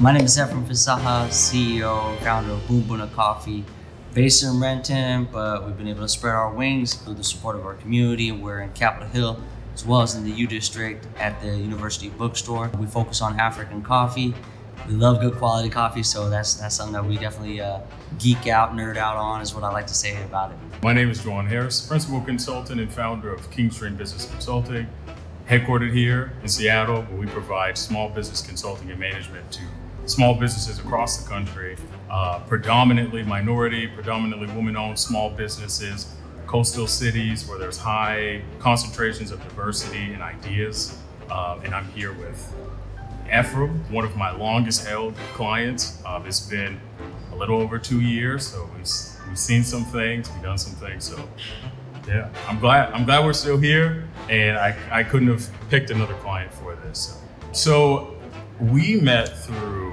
My name is Efrem Fesaha, CEO, founder of Boon Boona Coffee, based in Renton, but we've been able to spread our wings through the support of our community. We're in Capitol Hill, as well as in the U District at the University Bookstore. We focus on African coffee. We love good quality coffee, so that's something that we definitely geek out, nerd out on, is what I like to say about it. My name is Juan Harris, principal consultant and founder of Kingstream Business Consulting, headquartered here in Seattle, where we provide small business consulting and management to small businesses across the country, predominantly minority, predominantly women-owned small businesses, coastal cities where there's high concentrations of diversity and ideas. And I'm here with Efrem, one of my longest held clients. It's been a little over 2 years, so we've seen some things, we've done some things. So yeah, I'm glad we're still here, and I couldn't have picked another client for this. So we met through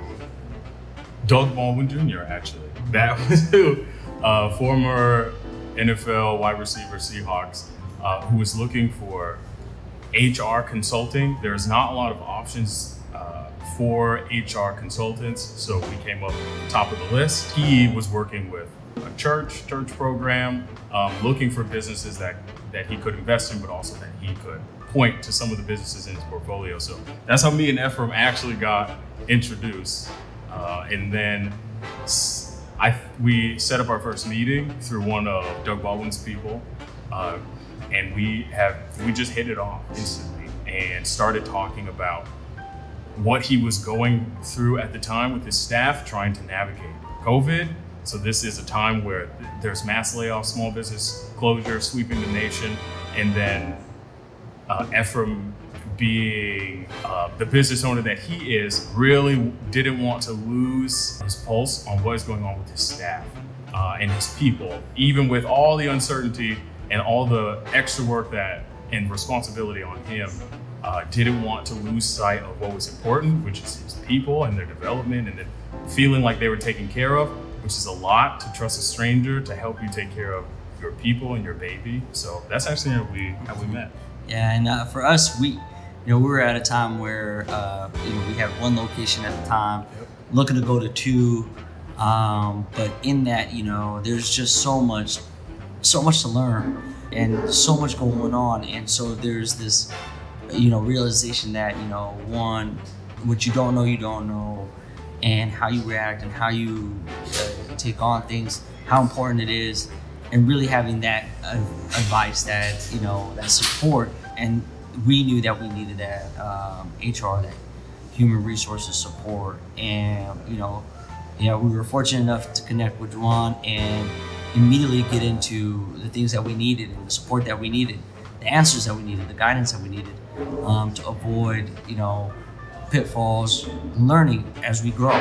Doug Baldwin Jr. actually. That was former NFL wide receiver Seahawks, who was looking for HR consulting. There's not a lot of options for HR consultants, so we came up top of the list. He was working with a church program, looking for businesses that he could invest in, but also that he could point to some of the businesses in his portfolio. So that's how me and Efrem actually got introduced. And then we set up our first meeting through one of Doug Baldwin's people, and we just hit it off instantly and started talking about what he was going through at the time with his staff trying to navigate COVID. So this is a time where there's mass layoffs, small business closure sweeping the nation, and then Efrem, being the business owner that he is, really didn't want to lose his pulse on what is going on with his staff and his people, even with all the uncertainty and all the extra work and responsibility on him. Didn't want to lose sight of what was important, which is his people and their development, and then feeling like they were taken care of, which is a lot to trust a stranger to help you take care of your people and your baby. So that's actually how we met. Yeah, and for us, we were at a time where we had one location at the time, looking to go to two, but in that, there's just so much to learn and so much going on, and so there's this realization that one, what you don't know, and how you react and how you take on things, how important it is, and really having that advice, that that support. And we knew that we needed that HR, that human resources support. And we were fortunate enough to connect with Juan and immediately get into the things that we needed and the support that we needed, the answers that we needed, the guidance that we needed, to avoid pitfalls, learning as we grow.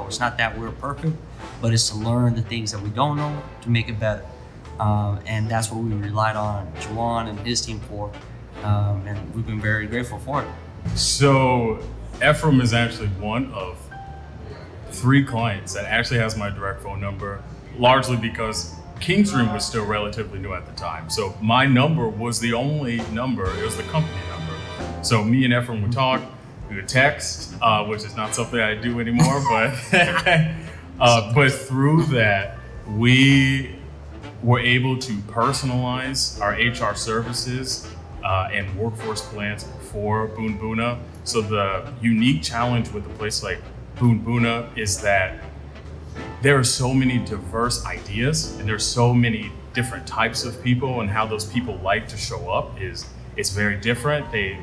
It's not that we're perfect, but it's to learn the things that we don't know to make it better. And that's what we relied on Juwan and his team for, and we've been very grateful for it. So Efrem is actually one of 3 clients that actually has my direct phone number, largely because Kingstream was still relatively new at the time. So my number was the only number, it was the company number. So me and Efrem would talk, we would text, which is not something I do anymore, but through that, we were able to personalize our HR services and workforce plans for Boon Boona. So the unique challenge with a place like Boon Boona is that there are so many diverse ideas, and there's so many different types of people, and how those people like to show up it's very different. They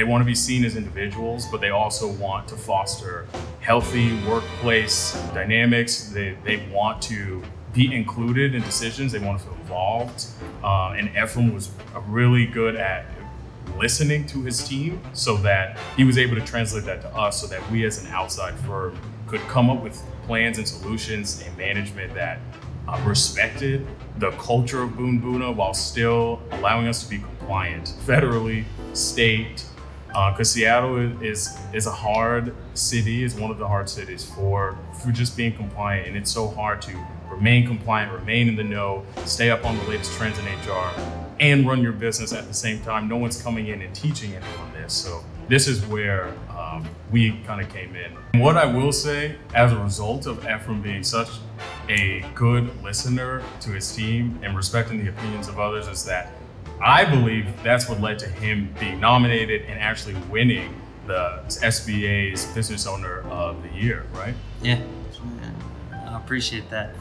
want to be seen as individuals, but they also want to foster healthy workplace dynamics. They want to be included in decisions. They want to feel involved. And Efrem was really good at listening to his team, so that he was able to translate that to us, so that we as an outside firm could come up with plans and solutions and management that respected the culture of Boon Boona while still allowing us to be compliant federally, state, because Seattle is a hard city, is one of the hard cities for just being compliant, and it's so hard to remain compliant, remain in the know, stay up on the latest trends in HR, and run your business at the same time. No one's coming in and teaching anyone this. So this is where we kind of came in. And what I will say, as a result of Efrem being such a good listener to his team and respecting the opinions of others, is that I believe that's what led to him being nominated and actually winning the SBA's Business Owner of the Year, right? Yeah, I appreciate that.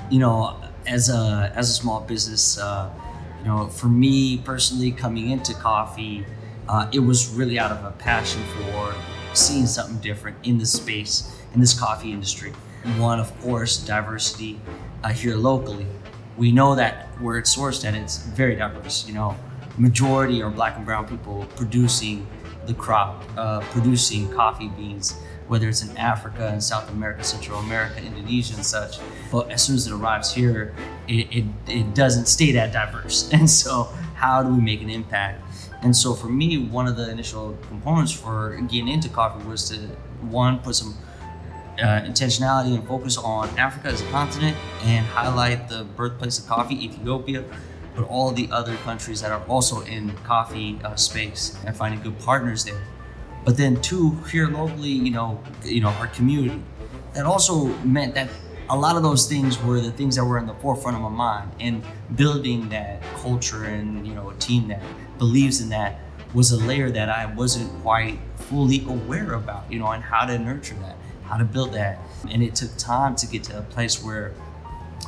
You know, as a small business, you know, for me personally, coming into coffee, it was really out of a passion for seeing something different in this space, in this coffee industry. One, of course, diversity here locally. We know that where it's sourced at, it's very diverse. You know, majority are Black and brown people producing the crop, producing coffee beans, whether it's in Africa and South America, Central America, Indonesia and such. But as soon as it arrives here, it doesn't stay that diverse. And so how do we make an impact? And so for me, one of the initial components for getting into coffee was to, one, put some intentionality and focus on Africa as a continent and highlight the birthplace of coffee, Ethiopia, but all the other countries that are also in coffee space, and finding good partners there. But then two, here locally, you know, our community. That also meant that a lot of those things were the things that were in the forefront of my mind, and building that culture and, you know, a team that believes in that was a layer that I wasn't quite fully aware about, you know, and how to nurture that, how to build that. And it took time to get to a place where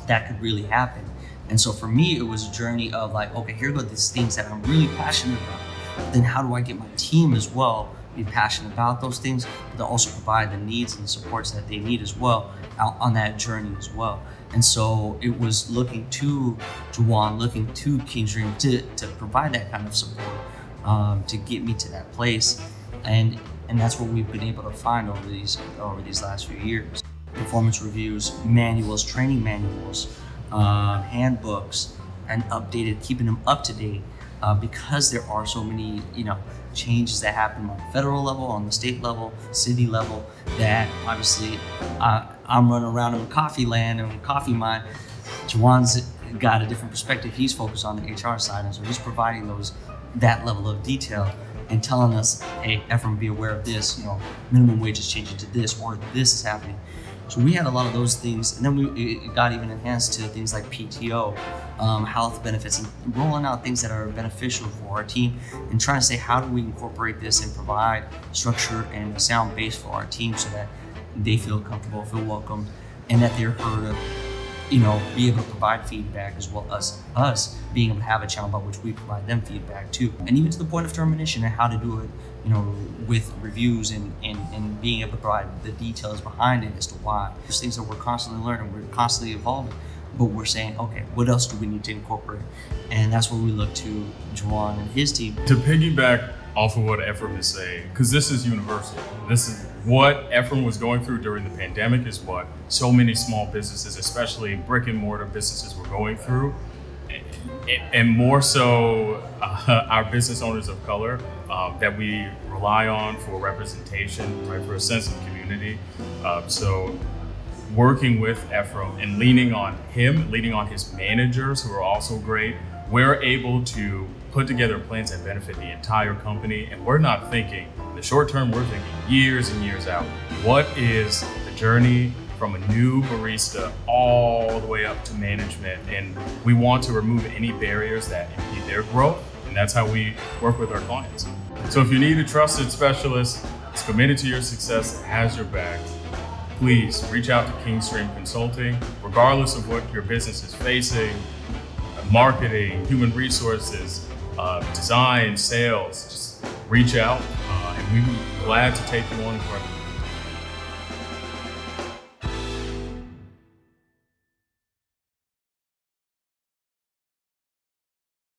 that could really happen. And so for me, it was a journey of like, okay, here go these things that I'm really passionate about. But then how do I get my team as well, be passionate about those things, but also provide the needs and the supports that they need as well out on that journey as well. And so it was looking to Juwan, looking to Kingsdream to provide that kind of support, to get me to that place. And that's what we've been able to find over these last few years. Performance reviews, manuals, training manuals, handbooks, and keeping them up to date, because there are so many, you know, changes that happen on the federal level, on the state level, city level, that obviously I'm running around in coffee land and coffee mine. Juwan's got a different perspective. He's focused on the HR side, and so he's providing that level of detail and telling us, hey, Efrem, be aware of this, you know, minimum wage is changing to this, or this is happening. So we had a lot of those things, and then it got even enhanced to things like PTO, health benefits, and rolling out things that are beneficial for our team, and trying to say, how do we incorporate this and provide structure and a sound base for our team so that they feel comfortable, feel welcomed, and that they're heard of, you know, be able to provide feedback, as well as us being able to have a channel by which we provide them feedback too. And even to the point of termination and how to do it, you know, with reviews and being able to provide the details behind it as to why. There's things that we're constantly learning, we're constantly evolving, but we're saying, okay, what else do we need to incorporate? And that's where we look to Juwan and his team. To piggyback off of what Efrem is saying, because this is universal. This is what Efrem was going through during the pandemic, is what so many small businesses, especially brick and mortar businesses, were going through. And more so our business owners of color that we rely on for representation, right, for a sense of community. So working with Efrem and leaning on him, leaning on his managers who are also great, we're able to put together plans that benefit the entire company. And we're not thinking in the short term, we're thinking years and years out. What is the journey from a new barista all the way up to management? And we want to remove any barriers that impede their growth. And that's how we work with our clients. So if you need a trusted specialist that's committed to your success, that has your back, please reach out to Kingsdream Consulting, regardless of what your business is facing, marketing, human resources, design, sales. Just reach out, and we'd be glad to take you on for